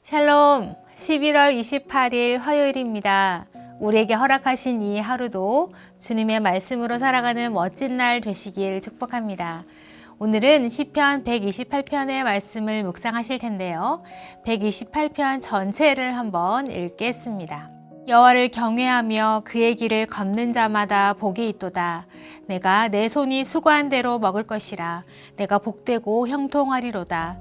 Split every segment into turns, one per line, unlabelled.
샬롬, 11월 28일 화요일입니다. 우리에게 허락하신 이 하루도 주님의 말씀으로 살아가는 멋진 날 되시길 축복합니다. 오늘은 시편 128편의 말씀을 묵상하실 텐데요. 128편 전체를 한번 읽겠습니다. 여호와를 경외하며 그의 길을 걷는 자마다 복이 있도다. 내가 내 손이 수고한 대로 먹을 것이라. 내가 복되고 형통하리로다.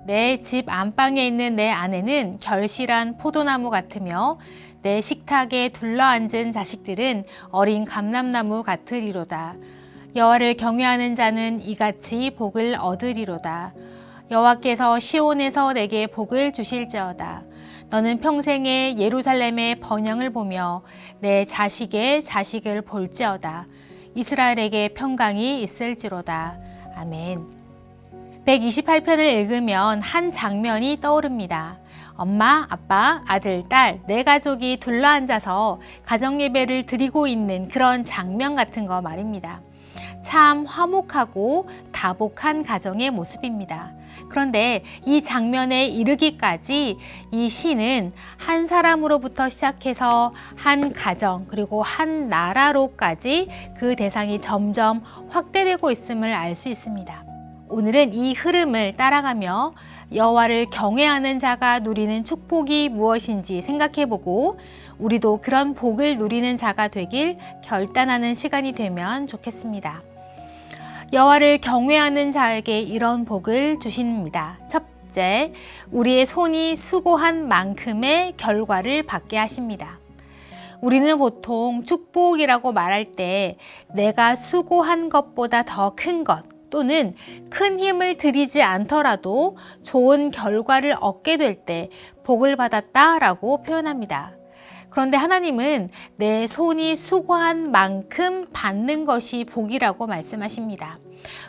내 집 안방에 있는 내 아내는 결실한 포도나무 같으며 내 식탁에 둘러앉은 자식들은 어린 감람나무 같으리로다. 여호와를 경외하는 자는 이같이 복을 얻으리로다. 여호와께서 시온에서 내게 복을 주실지어다. 너는 평생에 예루살렘의 번영을 보며 내 자식의 자식을 볼지어다. 이스라엘에게 평강이 있을지로다. 아멘. 128편을 읽으면 한 장면이 떠오릅니다. 엄마, 아빠, 아들, 딸, 네 가족이 둘러앉아서 가정예배를 드리고 있는 그런 장면 같은 거 말입니다. 참 화목하고 다복한 가정의 모습입니다. 그런데 이 장면에 이르기까지 이 시는 한 사람으로부터 시작해서 한 가정 그리고 한 나라로까지 그 대상이 점점 확대되고 있음을 알 수 있습니다. 오늘은 이 흐름을 따라가며 여호와를 경외하는 자가 누리는 축복이 무엇인지 생각해보고 우리도 그런 복을 누리는 자가 되길 결단하는 시간이 되면 좋겠습니다. 여호와를 경외하는 자에게 이런 복을 주십니다. 첫째, 우리의 손이 수고한 만큼의 결과를 받게 하십니다. 우리는 보통 축복이라고 말할 때 내가 수고한 것보다 더 큰 것, 또는 큰 힘을 들이지 않더라도 좋은 결과를 얻게 될 때 복을 받았다라고 표현합니다. 그런데 하나님은 내 손이 수고한 만큼 받는 것이 복이라고 말씀하십니다.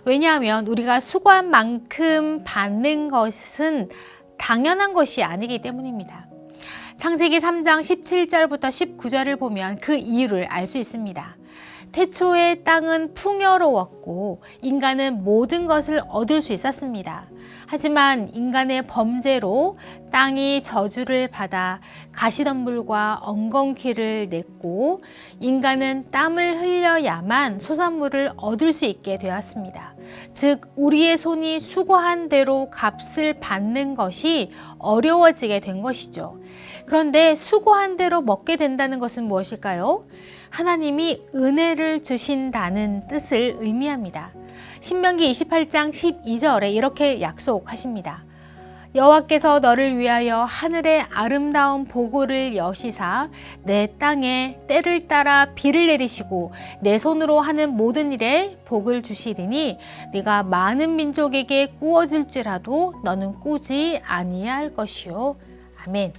왜냐하면 우리가 수고한 만큼 받는 것은 당연한 것이 아니기 때문입니다. 창세기 3장 17절부터 19절을 보면 그 이유를 알 수 있습니다. 태초에 땅은 풍요로웠고 인간은 모든 것을 얻을 수 있었습니다. 하지만 인간의 범죄로 땅이 저주를 받아 가시덤불과 엉겅퀴를 냈고 인간은 땀을 흘려야만 소산물을 얻을 수 있게 되었습니다. 즉 우리의 손이 수고한 대로 값을 받는 것이 어려워지게 된 것이죠. 그런데 수고한 대로 먹게 된다는 것은 무엇일까요? 하나님이 은혜를 주신다는 뜻을 의미합니다. 신명기 28장 12절에 이렇게 약속하십니다. 여호와께서 너를 위하여 하늘의 아름다운 보고를 여시사 내 땅에 때를 따라 비를 내리시고 내 손으로 하는 모든 일에 복을 주시리니 네가 많은 민족에게 꾸어줄지라도 너는 꾸지 아니할 것이요. 아멘.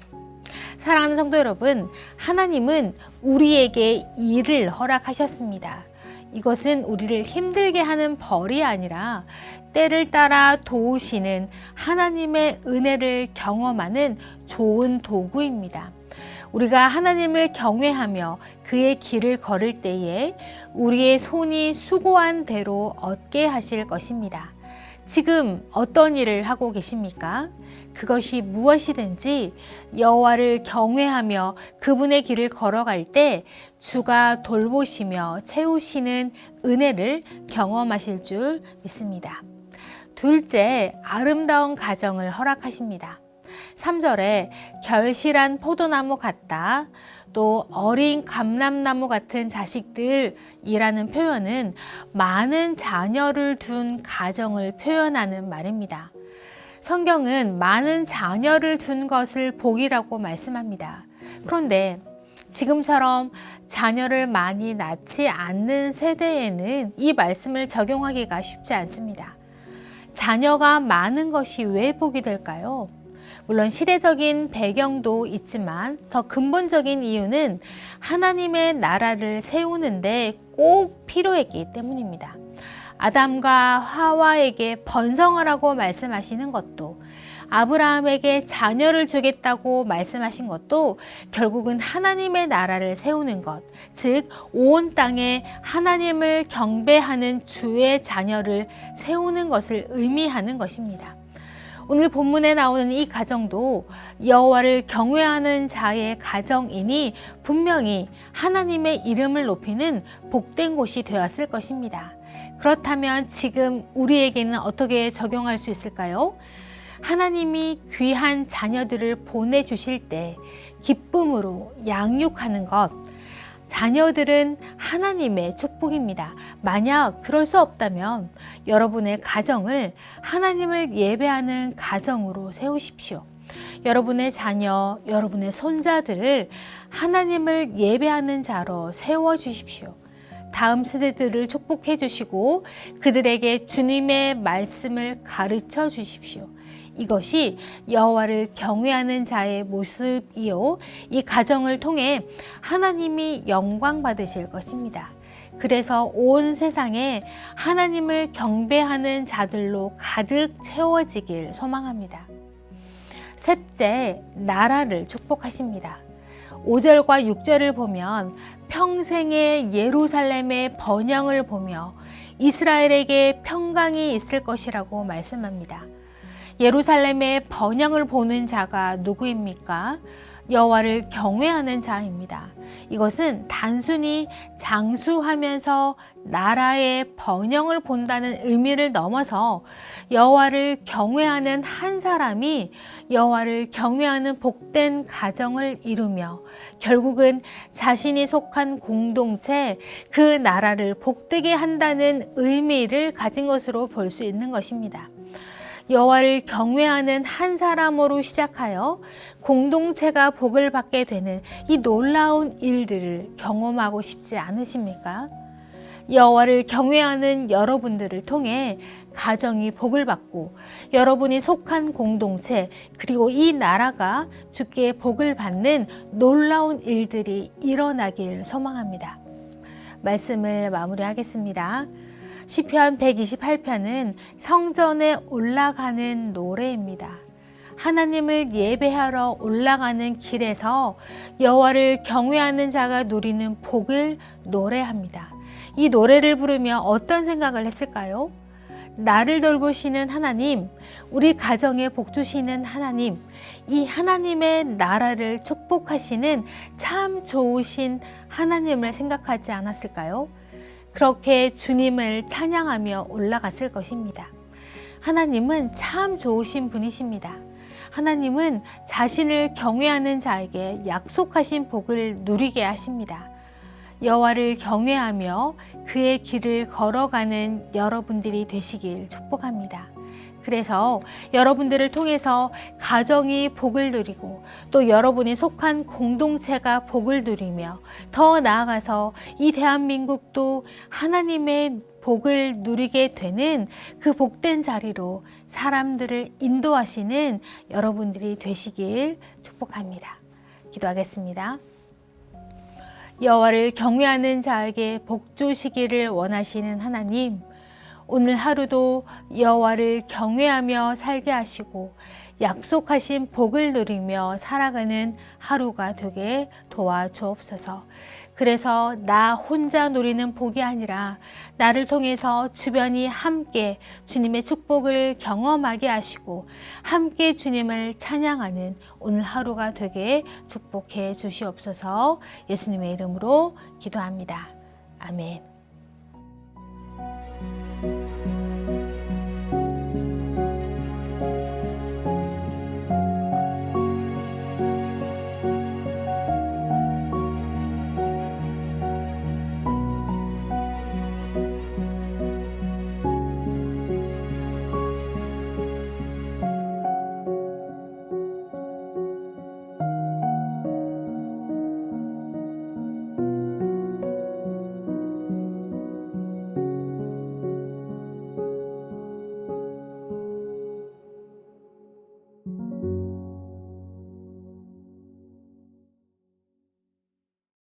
사랑하는 성도 여러분, 하나님은 우리에게 일을 허락하셨습니다. 이것은 우리를 힘들게 하는 벌이 아니라 때를 따라 도우시는 하나님의 은혜를 경험하는 좋은 도구입니다. 우리가 하나님을 경외하며 그의 길을 걸을 때에 우리의 손이 수고한 대로 얻게 하실 것입니다. 지금 어떤 일을 하고 계십니까? 그것이 무엇이든지 여호와를 경외하며 그분의 길을 걸어갈 때 주가 돌보시며 채우시는 은혜를 경험하실 줄 믿습니다. 둘째, 아름다운 가정을 허락하십니다. 3절에 결실한 포도나무 같다. 또 어린 감람나무 같은 자식들이라는 표현은 많은 자녀를 둔 가정을 표현하는 말입니다. 성경은 많은 자녀를 둔 것을 복이라고 말씀합니다. 그런데 지금처럼 자녀를 많이 낳지 않는 세대에는 이 말씀을 적용하기가 쉽지 않습니다. 자녀가 많은 것이 왜 복이 될까요? 물론 시대적인 배경도 있지만 더 근본적인 이유는 하나님의 나라를 세우는데 꼭 필요했기 때문입니다. 아담과 하와에게 번성하라고 말씀하시는 것도 아브라함에게 자녀를 주겠다고 말씀하신 것도 결국은 하나님의 나라를 세우는 것, 즉 온 땅에 하나님을 경배하는 주의 자녀를 세우는 것을 의미하는 것입니다. 오늘 본문에 나오는 이 가정도 여호와를 경외하는 자의 가정이니 분명히 하나님의 이름을 높이는 복된 곳이 되었을 것입니다. 그렇다면 지금 우리에게는 어떻게 적용할 수 있을까요? 하나님이 귀한 자녀들을 보내주실 때 기쁨으로 양육하는 것, 자녀들은 하나님의 축복입니다. 만약 그럴 수 없다면 여러분의 가정을 하나님을 예배하는 가정으로 세우십시오. 여러분의 자녀, 여러분의 손자들을 하나님을 예배하는 자로 세워주십시오. 다음 세대들을 축복해 주시고 그들에게 주님의 말씀을 가르쳐 주십시오. 이것이 여호와를 경외하는 자의 모습이요, 이 가정을 통해 하나님이 영광 받으실 것입니다. 그래서 온 세상에 하나님을 경배하는 자들로 가득 채워지길 소망합니다. 셋째, 나라를 축복하십니다. 5절과 6절을 보면 평생의 예루살렘의 번영을 보며 이스라엘에게 평강이 있을 것이라고 말씀합니다. 예루살렘의 번영을 보는 자가 누구입니까? 여호와를 경외하는 자입니다. 이것은 단순히 장수하면서 나라의 번영을 본다는 의미를 넘어서 여호와를 경외하는 한 사람이 여호와를 경외하는 복된 가정을 이루며 결국은 자신이 속한 공동체, 그 나라를 복되게 한다는 의미를 가진 것으로 볼 수 있는 것입니다. 여호와를 경외하는 한 사람으로 시작하여 공동체가 복을 받게 되는 이 놀라운 일들을 경험하고 싶지 않으십니까? 여호와를 경외하는 여러분들을 통해 가정이 복을 받고 여러분이 속한 공동체 그리고 이 나라가 주께 복을 받는 놀라운 일들이 일어나길 소망합니다. 말씀을 마무리하겠습니다. 시편 128편은 성전에 올라가는 노래입니다. 하나님을 예배하러 올라가는 길에서 여호와를 경외하는 자가 누리는 복을 노래합니다. 이 노래를 부르며 어떤 생각을 했을까요? 나를 돌보시는 하나님, 우리 가정에 복 주시는 하나님, 이 하나님의 나라를 축복하시는 참 좋으신 하나님을 생각하지 않았을까요? 그렇게 주님을 찬양하며 올라갔을 것입니다. 하나님은 참 좋으신 분이십니다. 하나님은 자신을 경외하는 자에게 약속하신 복을 누리게 하십니다. 여호와를 경외하며 그의 길을 걸어가는 여러분들이 되시길 축복합니다. 그래서 여러분들을 통해서 가정이 복을 누리고 또 여러분이 속한 공동체가 복을 누리며 더 나아가서 이 대한민국도 하나님의 복을 누리게 되는 그 복된 자리로 사람들을 인도하시는 여러분들이 되시길 축복합니다. 기도하겠습니다. 여호와를 경외하는 자에게 복 주시기를 원하시는 하나님, 오늘 하루도 여호와를 경외하며 살게 하시고 약속하신 복을 누리며 살아가는 하루가 되게 도와주옵소서. 그래서 나 혼자 누리는 복이 아니라 나를 통해서 주변이 함께 주님의 축복을 경험하게 하시고 함께 주님을 찬양하는 오늘 하루가 되게 축복해 주시옵소서. 예수님의 이름으로 기도합니다. 아멘.